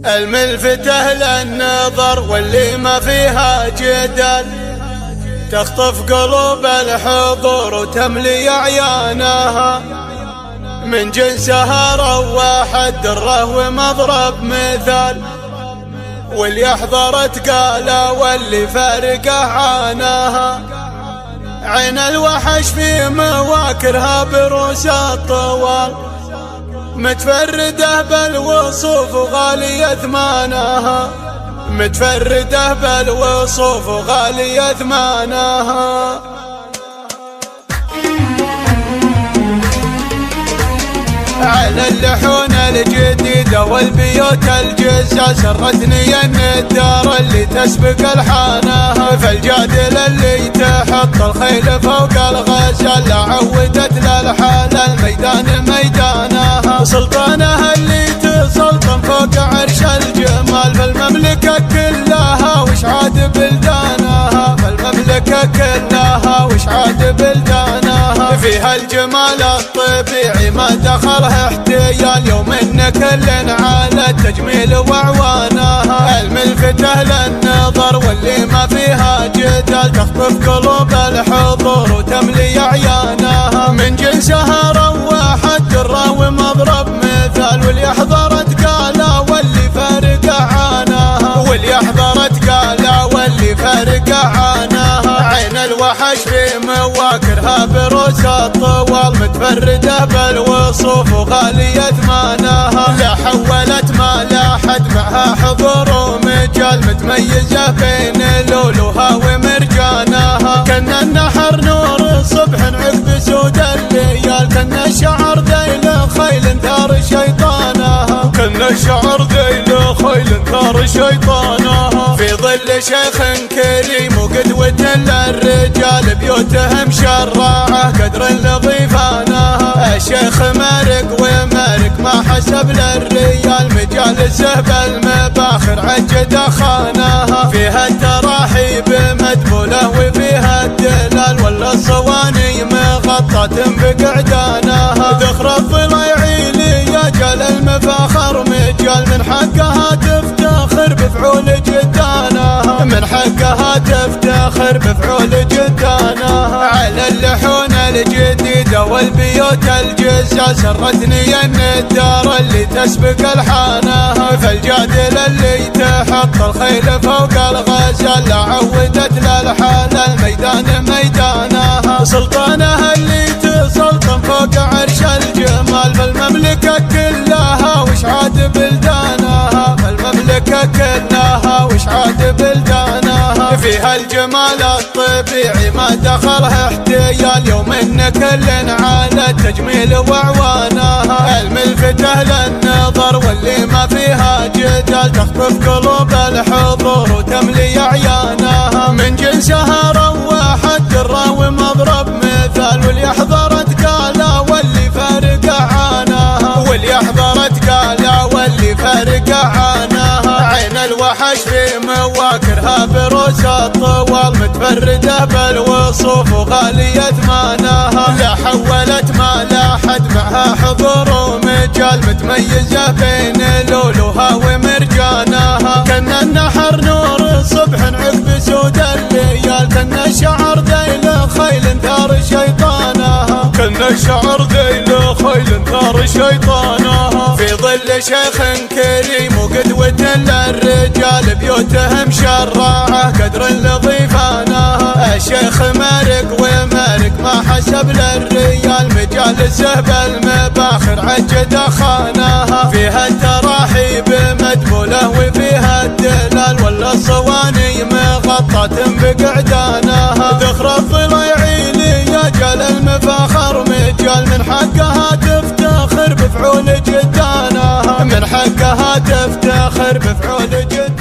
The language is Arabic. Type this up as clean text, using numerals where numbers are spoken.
الملفتة للنظر واللي ما فيها جدال، تخطف قلوب الحضور وتملي أعيانها، من جنسها روح الدره ومضرب مثال، واللي احضرت قالا واللي فارقه عاناها. عين الوحش في مواكرها بروس الطوال، متفردة بالوصوف وغالية ثمانها، متفردة بالوصوف وغالية ثمانها. على اللحون الجديدة والبيوت الجزة سرتني ان الدار اللي تسبق الحانها، فالجادل اللي تحط الخيل فوق الغزال عودت للحال الميدان ميدانها، سلطانها اللي تسلطن فوق عرش الجمال، فالمملكة كلها وش عاد بلدانها، فالمملكة كلها وش عاد بلدانها، فيها الجمال الطبيعي ما دخلها احتيال، يوم ان كل على التجميل واعوانها. الملفتة للنظر واللي ما فيها جدال، تخطف قلوب الحضور وتملي اعيانها، من جنسها روح الدره ومضرب مثال، واللي احضرت قالا واللي فارقه عاناها، واللي احضرت قالا واللي فارقه عاناها. عين الوحش في مواكرها بروس الطوال، متفردة بالوصوف وغالية ثمانها، لا حولت ما لا حد معها حضور ومجال، متميزة بين لولوها ومرجانها، كان النحر نور الصبح عقب سود الليال، كان الشعر ذيل خيل ثار شيطانها، كان الشعر ذيل خيل ثار شيطانها، في ظل شيخ كريم وقدوة للرجال، بيوتهم شراعة قدر لضيفانها، الشيخ مارق ومارق ما حسب للريال، مجالسه بالمباخر عجد خاناها، فيها التراحيب مدبولة وفيها الدلال، ولا الصواني مغطاة بقعدانها، ذخر الضليعي ليجل المفاخر مجال، من حقها تفتخر بفعول جدانها، من حقها تفتخر بفعول جدانها. على اللحون الجديدة والبيوت الجزة سرتني ان الدار اللي تسبق الحانها، فالجادل اللي تحط الخيل فوق الغزال عودت للحال الميدان ميدانها، سلطانها اللي تسلطن فوق عرش الجمال، فالمملكة كلها وش عاد بلدانها، فالمملكة كلها وش عاد بلدانها، فيها الجمال الطبيعي ما دخلها احتيال، يوم ان كل على التجميل واعوانها. الملفتة للنظر واللي ما فيها جدال، تخطف قلوب الحضور وتملي اعيانها، من جنسها روح الدره ومضرب مثال، واللي احضرت قالا واللي فارقه عاناها، واللي احضرت قالا واللي فارقه عاناها. عين الوحش في مواكرها بروس الطوال، متفردة بالوصوف وغالية ثمانها، لا حولت ما لا حد معها حضور ومجال، متميزة بين لولوها ومرجانها، كان النحر نور الصبح عقب سود الليال، كان الشعر ذيل خيل ثار شيطانها، كان الشعر ذيل خيل ثار شيطانها، في ظل شيخ كريم وقدوة للرجال، بيوتهم شراعة قدر لضيفانها، الشيخ مارق ومارق ما حسب للريال، مجالسه بالمباخر عجد خاناها، فيها التراحيب مدبولة وفيها الدلال، ولا الصواني مغطاة بقعدانها، ذخر الضليعي ليجل المفاخر مجال، من حقها تفتخر بفعول جدانها، من حقها تفتخر بفعول جدانها.